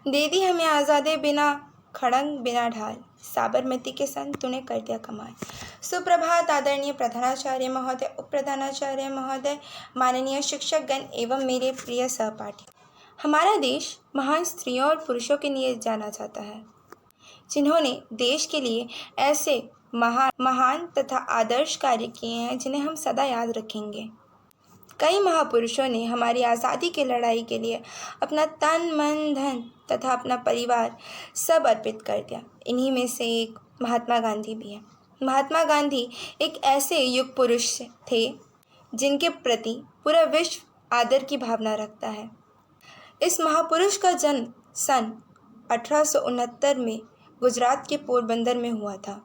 दे दी हमें आज़ादी बिना खड़ंग बिना ढाल, साबरमती के संग तूने कर दिया कमाल। सुप्रभात आदरणीय प्रधानाचार्य महोदय, उप प्रधानाचार्य महोदय, माननीय शिक्षकगण एवं मेरे प्रिय सहपाठी। हमारा देश महान स्त्रियों और पुरुषों के लिए जाना जाता है, जिन्होंने देश के लिए ऐसे महान तथा आदर्श कार्य किए हैं जिन्हें हम सदा याद रखेंगे। कई महापुरुषों ने हमारी आज़ादी की लड़ाई के लिए अपना तन मन धन तथा अपना परिवार सब अर्पित कर दिया। इन्हीं में से एक महात्मा गांधी भी है। महात्मा गांधी एक ऐसे युग पुरुष थे जिनके प्रति पूरा विश्व आदर की भावना रखता है। इस महापुरुष का जन्म सन 1869 में गुजरात के पोरबंदर में हुआ था।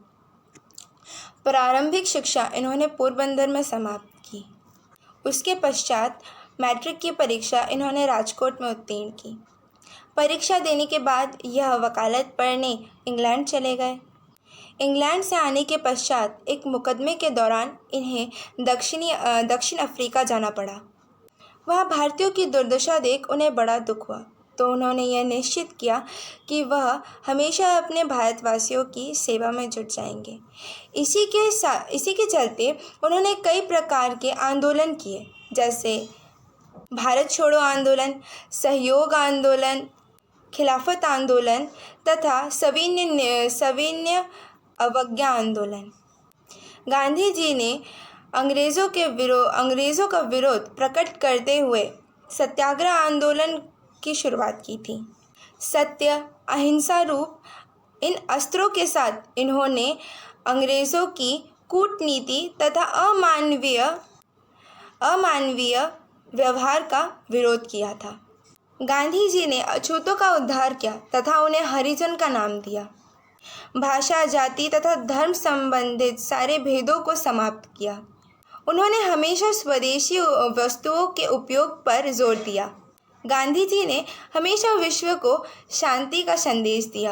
प्रारंभिक शिक्षा इन्होंने पोरबंदर में समाप्त की। उसके पश्चात मैट्रिक की परीक्षा इन्होंने राजकोट में उत्तीर्ण की। परीक्षा देने के बाद यह वकालत पढ़ने इंग्लैंड चले गए। इंग्लैंड से आने के पश्चात एक मुकदमे के दौरान इन्हें दक्षिण अफ्रीका जाना पड़ा। वहाँ भारतीयों की दुर्दशा देख उन्हें बड़ा दुख हुआ, तो उन्होंने यह निश्चित किया कि वह हमेशा अपने भारतवासियों की सेवा में जुट जाएंगे। इसी के चलते उन्होंने कई प्रकार के आंदोलन किए, जैसे भारत छोड़ो आंदोलन, सहयोग आंदोलन, खिलाफत आंदोलन तथा सविनय अवज्ञा आंदोलन। गांधी जी ने अंग्रेज़ों का विरोध प्रकट करते हुए सत्याग्रह आंदोलन की शुरुआत की थी। सत्य अहिंसा रूप इन अस्त्रों के साथ इन्होंने अंग्रेज़ों की कूटनीति तथा अमानवीय व्यवहार का विरोध किया था। गांधी जी ने अछूतों का उद्धार किया तथा उन्हें हरिजन का नाम दिया। भाषा, जाति तथा धर्म संबंधित सारे भेदों को समाप्त किया। उन्होंने हमेशा स्वदेशी वस्तुओं के उपयोग पर जोर दिया। गांधी जी ने हमेशा विश्व को शांति का संदेश दिया।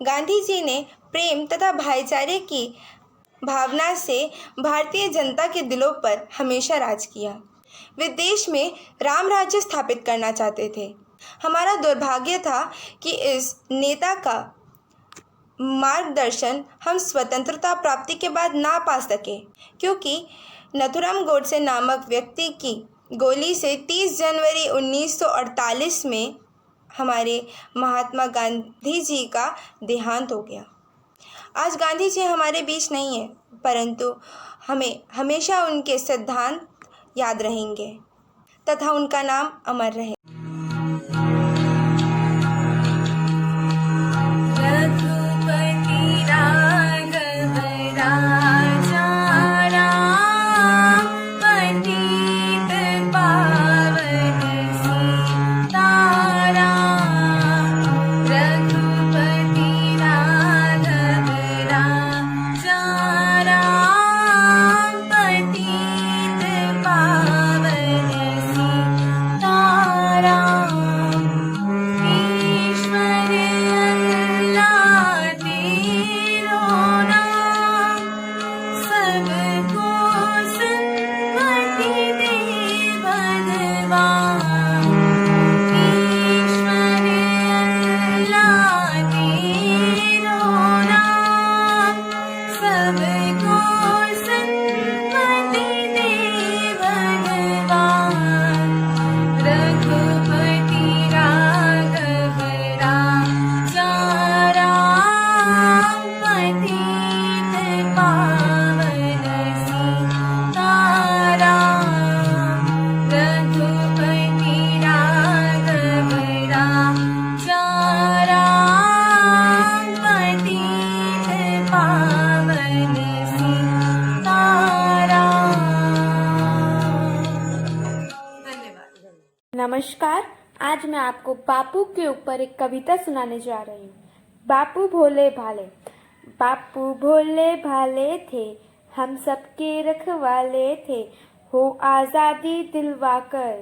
गांधी जी ने प्रेम तथा भाईचारे की भावना से भारतीय जनता के दिलों पर हमेशा राज किया। वे देश में राम राज्य स्थापित करना चाहते थे। हमारा दुर्भाग्य था कि इस नेता का मार्गदर्शन हम स्वतंत्रता प्राप्ति के बाद ना पा सके, क्योंकि नथुराम गोडसे नामक व्यक्ति की गोली से 30 जनवरी 1948 में हमारे महात्मा गांधी जी का देहांत हो गया। आज गांधी जी हमारे बीच नहीं है, परंतु हमें हमेशा उनके सिद्धांत याद रहेंगे तथा उनका नाम अमर रहे। नमस्कार, आज मैं आपको बापू के ऊपर एक कविता सुनाने जा रही हूँ। बापू भोले भाले। बापू भोले भाले थे, हम सबके रखवाले थे, हो आज़ादी दिलवा कर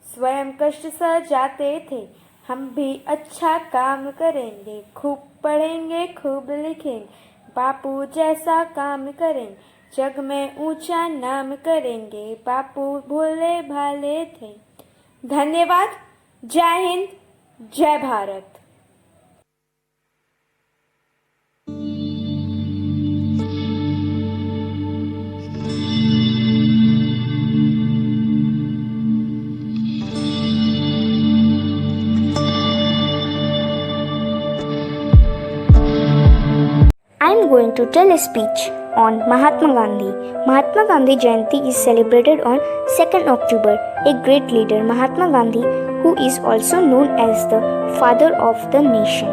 स्वयं कष्ट सजाते थे। हम भी अच्छा काम करेंगे, खूब पढ़ेंगे, खूब लिखेंगे, बापू जैसा काम करेंगे, जग में ऊंचा नाम करेंगे। बापू भोले भाले थे। धन्यवाद। जय हिंद, जय Bharat. going to tell a speech on Mahatma Gandhi. Mahatma Gandhi Jayanti is celebrated on 2nd October. A great leader, Mahatma Gandhi, who is also known as the father of the nation,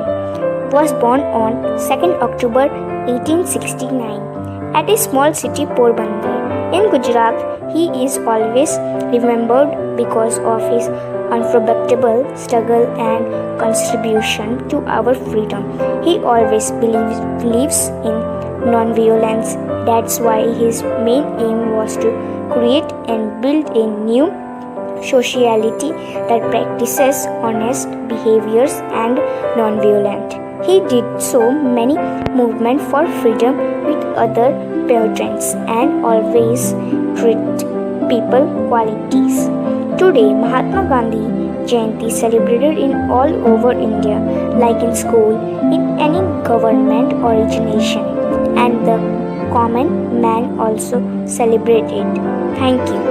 was born on 2nd October 1869 at a small city Porbandar. In Gujarat, he is always remembered because of his unforgettable struggle and contribution to our freedom. He always believes in non-violence. That's why his main aim was to create and build a new sociality that practices honest behaviors and non-violent. He did so many movements for freedom with other patrons and always treat people qualities. Today, Mahatma Gandhi Jayanti is celebrated in all over India, like in school, in any government origination, and the common man also celebrate it. Thank you.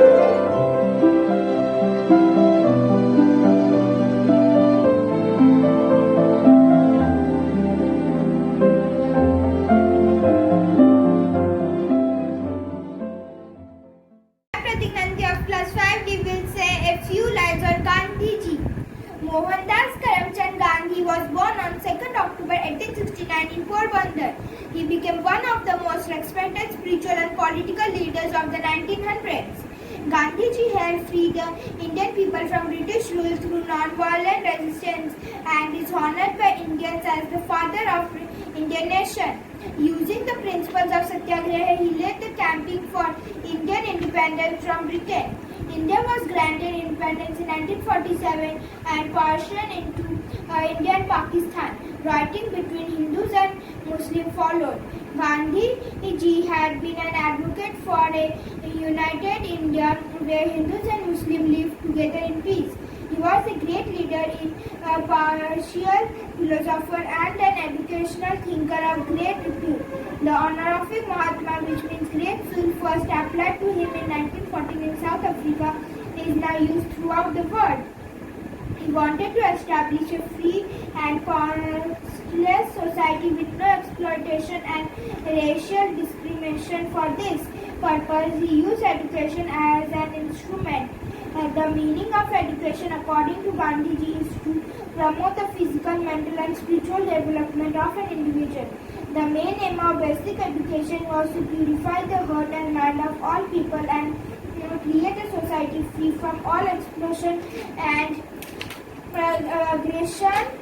Pratik Nandi of class 5D will say a few lines on Gandhi ji. Mohandas Karamchand Gandhi was born on 2nd October 1869 in Porbandar. He became one of the most respected spiritual and political leaders of the 1900s. Gandhiji helped free the Indian people from British rule through non-violent resistance and is honored by Indians as the father of Indian nation. Using the principles of Satyagraha, he led the campaign for Indian independence from Britain. India was granted independence in 1947 and partitioned into India and Pakistan. Writing between Hindus and Muslims followed. Gandhi ji had been an advocate for a united India where Hindus and Muslims lived together in peace. He was a great leader, a partial philosopher and an educational thinker of great repute. The honorific Mahatma, which means great soul, first applied to him in 1914 in South Africa, is now used throughout the world. He wanted to establish a free and classless society with no exploitation and racial discrimination. For this purpose, he used education as an instrument. The meaning of education, according to Gandhiji, is to promote the physical, mental and spiritual development of an individual. The main aim of basic education was to purify the heart and mind of all people and create a society free from all exploitation and aggression.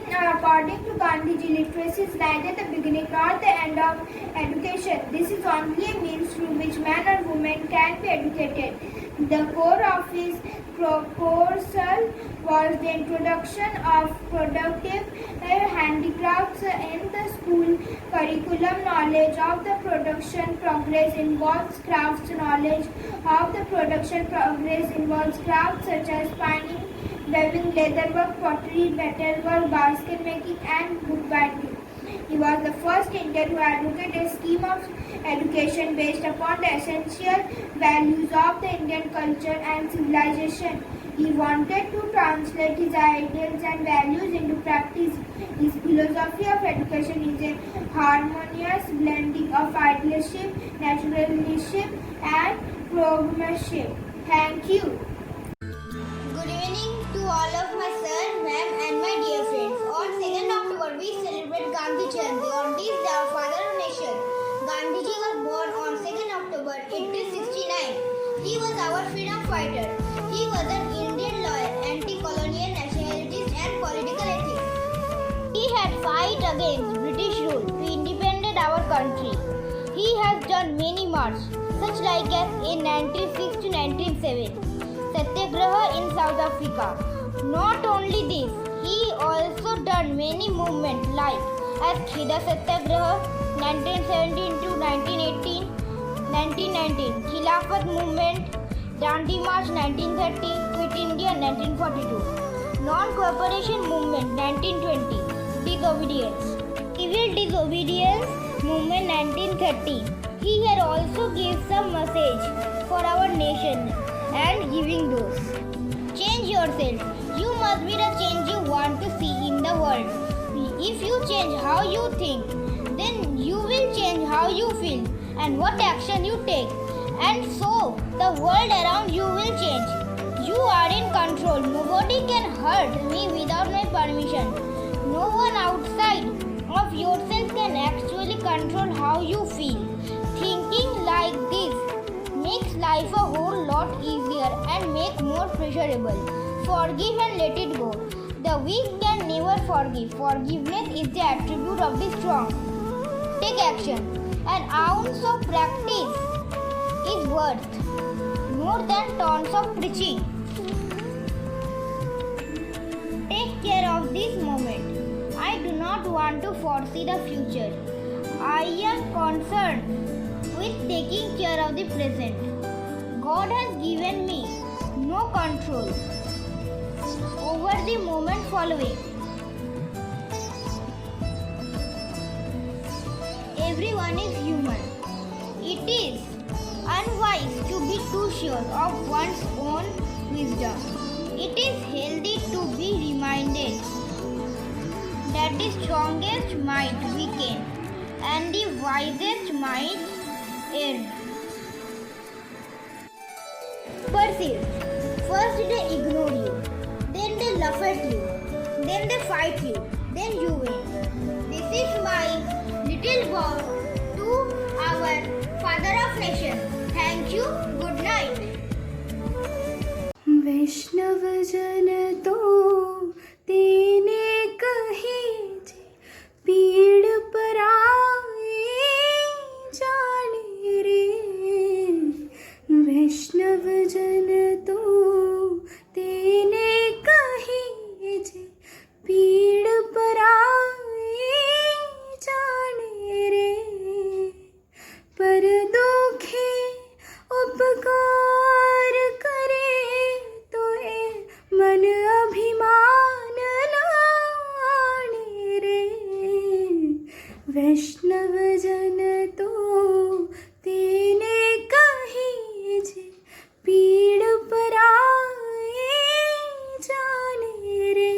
According to Gandhiji, literacy is neither the beginning nor the end of education. This is only a means through which man or woman can be educated. The core of his proposal was the introduction of productive handicrafts in the school curriculum. Knowledge of the production progress involves crafts. Knowledge of the production progress involves crafts such as spinning, weaving, leatherwork, pottery, metalwork, basket making and woodbinding. He was the first Indian who advocated a scheme of education based upon the essential values of the Indian culture and civilization. He wanted to translate his ideals and values into practice. His philosophy of education is a harmonious blending of idealship, naturalship and programship. Thank you. Good evening to all of my sir, ma'am and my dear friends. On 2nd October we celebrate Gandhi Jayanti. On this day our father of nation, Gandhiji was born on 2nd October 1869. He was our freedom fighter. He was an Indian lawyer, anti-colonial nationalist and political atheist. He had fought against British rule to independent our country. He has done many marches, such like as in 1906 to 1907. Satyagraha in South Africa. Not only this, he also done many movements like as Kheda Satyagraha 1917 to 1918, 1919, Khilafat movement, Dandi March 1930, Quit India 1942, Non-Cooperation movement 1920, Disobedience, Civil Disobedience movement 1930. He had also gave some message for our nation and giving those. Change yourself. You must be the change you want to see in the world. If you change how you think, then you will change how you feel and what action you take. And so, the world around you will change. You are in control. Nobody can hurt me without my permission. No one outside of yourself can actually control how you feel. Thinking like this makes life a whole lot easier and make more pleasurable. Forgive and let it go. The weak can never forgive. Forgiveness is the attribute of the strong. Take action. An ounce of practice is worth more than tons of preaching. Take care of this moment. I do not want to foresee the future. I am concerned with taking care of the present. God has given me no control over the moment following. Everyone is human. It is unwise to be too sure of one's own wisdom. It is healthy to be reminded that the strongest might weaken and the wisest might err. Persist. First they ignore you, then they laugh at you, then they fight you, then you win. This is my little vow to our Father of Nations. Thank you. Good night. वैष्णव जन तो तेने कही जे पीड़ पराए जाने रे। वैष्णव जन तो तेने कही जे पीड़ पराए जाने रे। पर दुखे उपकार करे तो ए मन अभिमान लाने रे। वैष्णव जन तो तेने कही जे पीड़ पराए जाने रे।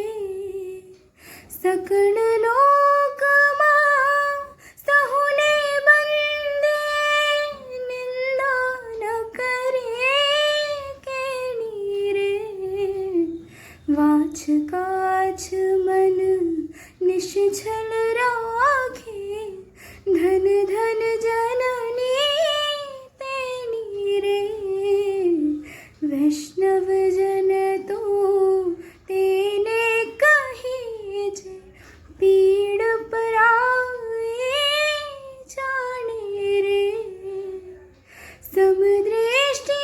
सकल लोक सहुने बंदे निंदा न करे केनी रे। वाछ काछ मन निश्चल राखे धन धन जननी तेनी रे। वैष्णव जन तो तेने कही जे पीड़ पराए जाने रे। समदृष्टि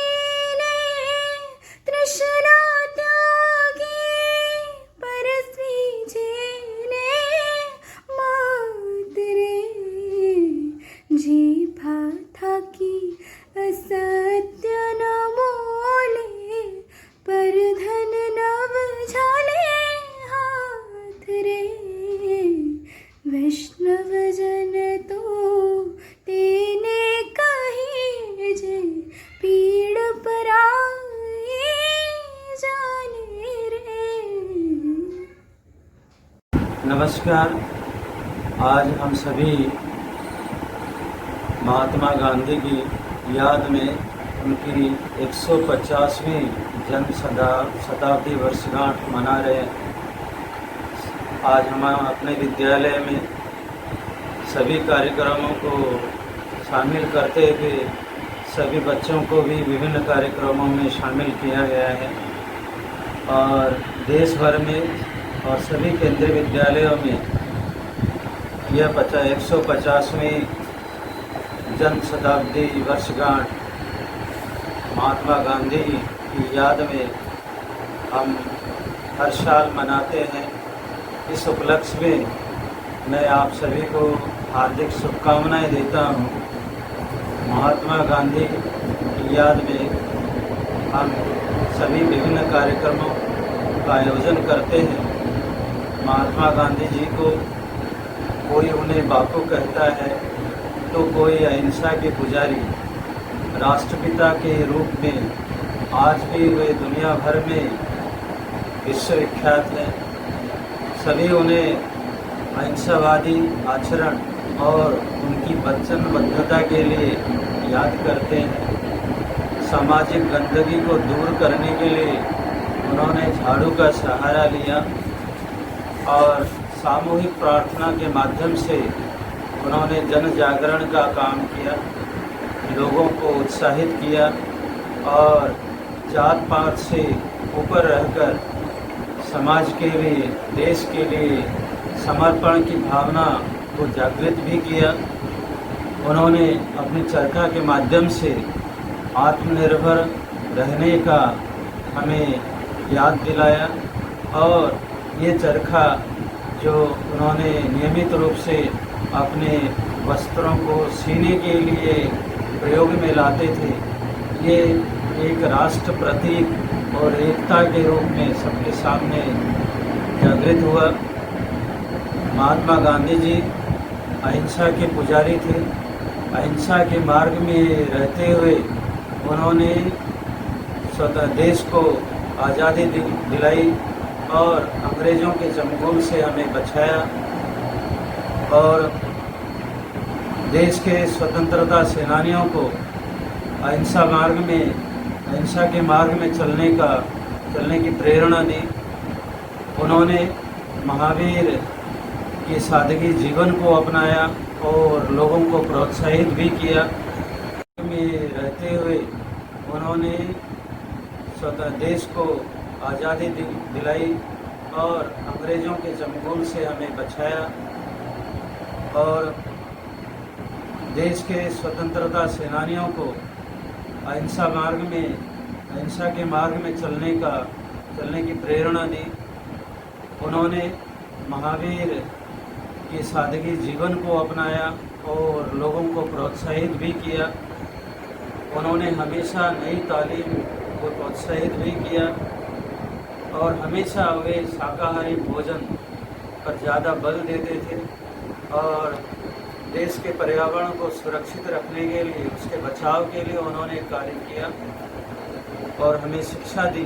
ने तृष्णा त्यागी परस्वी जेने मात रे। जीभा थाकी असत्य न बोले पर धन नव झाले हाथ रे। वैष्णव जन तो तेने कही जे पीड़ पराए जाने रे। नमस्कार। आज हम सभी महात्मा गांधी की याद में उनकी 150वीं जन्म शताब्दी वर्षगांठ मना रहे हैं। आज हम अपने विद्यालय में सभी कार्यक्रमों को शामिल करते हुए सभी बच्चों को भी विभिन्न कार्यक्रमों में शामिल किया गया है और देश भर में और सभी केंद्रीय विद्यालयों में यह 150वीं जन्म शताब्दी वर्षगांठ महात्मा गांधी की याद में हम हर साल मनाते हैं। इस उपलक्ष्य में मैं आप सभी को हार्दिक शुभकामनाएं देता हूं। महात्मा गांधी की याद में हम सभी विभिन्न कार्यक्रमों का आयोजन करते हैं। महात्मा गांधी जी को कोई उन्हें बापू कहता है तो कोई अहिंसा के पुजारी, राष्ट्रपिता के रूप में आज भी वे दुनिया भर में विश्वविख्यात हैं। सभी उन्हें अहिंसावादी आचरण और उनकी वचनबद्धता के लिए याद करते हैं। सामाजिक गंदगी को दूर करने के लिए उन्होंने झाड़ू का सहारा लिया और सामूहिक प्रार्थना के माध्यम से उन्होंने जन जागरण का काम किया, लोगों को उत्साहित किया और जात पात से ऊपर रहकर समाज के लिए, देश के लिए समर्पण की भावना को जागृत भी किया। उन्होंने अपनी चरखा के माध्यम से आत्मनिर्भर रहने का हमें याद दिलाया और ये चरखा जो उन्होंने नियमित रूप से अपने वस्त्रों को सीने के लिए प्रयोग में लाते थे, ये एक राष्ट्र प्रतीक और एकता के रूप में सबके सामने जागृत हुआ। महात्मा गांधी जी अहिंसा के पुजारी थे। अहिंसा के मार्ग में रहते हुए उन्होंने स्वतः देश को आज़ादी दिलाई और अंग्रेज़ों के चंगुल से हमें बचाया और देश के स्वतंत्रता सेनानियों को अहिंसा के मार्ग में चलने की प्रेरणा दी। उन्होंने महावीर के सादगी जीवन को अपनाया और लोगों को प्रोत्साहित भी किया। में रहते हुए उन्होंने स्वतः देश को आज़ादी दिलाई और अंग्रेज़ों के चंगुल से हमें बचाया और देश के स्वतंत्रता सेनानियों को अहिंसा के मार्ग में चलने की प्रेरणा दी। उन्होंने महावीर के सादगी जीवन को अपनाया और लोगों को प्रोत्साहित भी किया। उन्होंने हमेशा नई तालीम को प्रोत्साहित भी किया और हमेशा वे शाकाहारी भोजन पर ज़्यादा बल देते थे और देश के पर्यावरण को सुरक्षित रखने के लिए, उसके बचाव के लिए उन्होंने कार्य किया और हमें शिक्षा दी।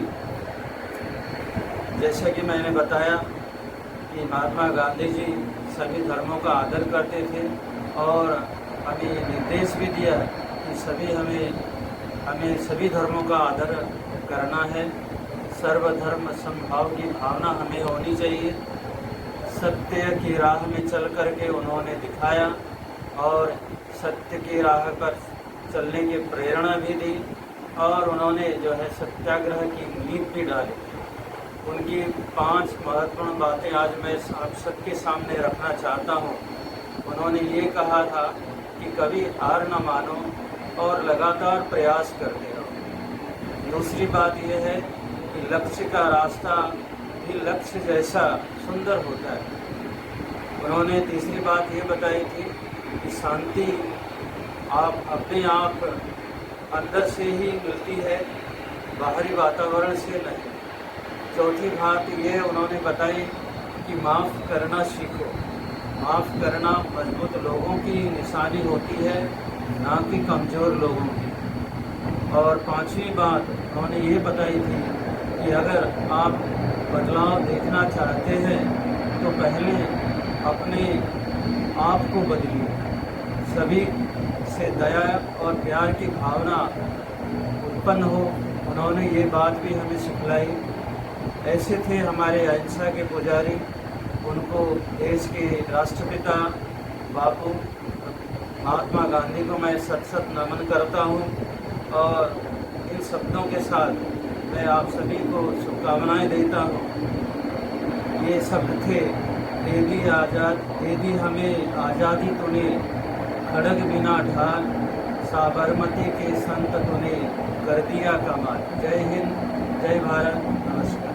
जैसा कि मैंने बताया कि महात्मा गांधी जी सभी धर्मों का आदर करते थे और हमें निर्देश भी दिया कि हमें सभी धर्मों का आदर करना है। सर्वधर्म समभाव की भावना हमें होनी चाहिए। सत्य की राह में चल करके उन्होंने दिखाया और सत्य की राह पर चलने की प्रेरणा भी दी और उन्होंने जो है सत्याग्रह की नींव भी डाली। उनकी 5 महत्वपूर्ण बातें आज मैं आप सबके सामने रखना चाहता हूँ। उन्होंने ये कहा था कि कभी हार न मानो और लगातार प्रयास करते रहो। दूसरी बात यह है कि लक्ष्य का रास्ता भी लक्ष्य जैसा सुंदर होता है। उन्होंने तीसरी बात ये बताई थी कि शांति आप अपने आप अंदर से ही मिलती है, बाहरी वातावरण से नहीं। चौथी बात ये उन्होंने बताई कि माफ़ करना सीखो। माफ़ करना मजबूत लोगों की निशानी होती है, ना कि कमज़ोर लोगों की। और पांचवी बात उन्होंने ये बताई थी कि अगर आप बदलाव देखना चाहते हैं तो पहले अपने आप को बदलिए। सभी से दया और प्यार की भावना उत्पन्न हो। उन्होंने ये बात भी हमें सिखलाई। ऐसे थे हमारे अहिंसा के पुजारी। उनको देश के राष्ट्रपिता बापू महात्मा गांधी को मैं सत नमन करता हूँ और इन शब्दों के साथ मैं आप सभी को शुभकामनाएं देता हूँ। ये शब्द थे, दे दी हमें आज़ादी तूने, खड़ग बिना ढाल, साबरमती के संत तूने कर दिया कमाल। जय हिंद, जय भारत, नमस्कार।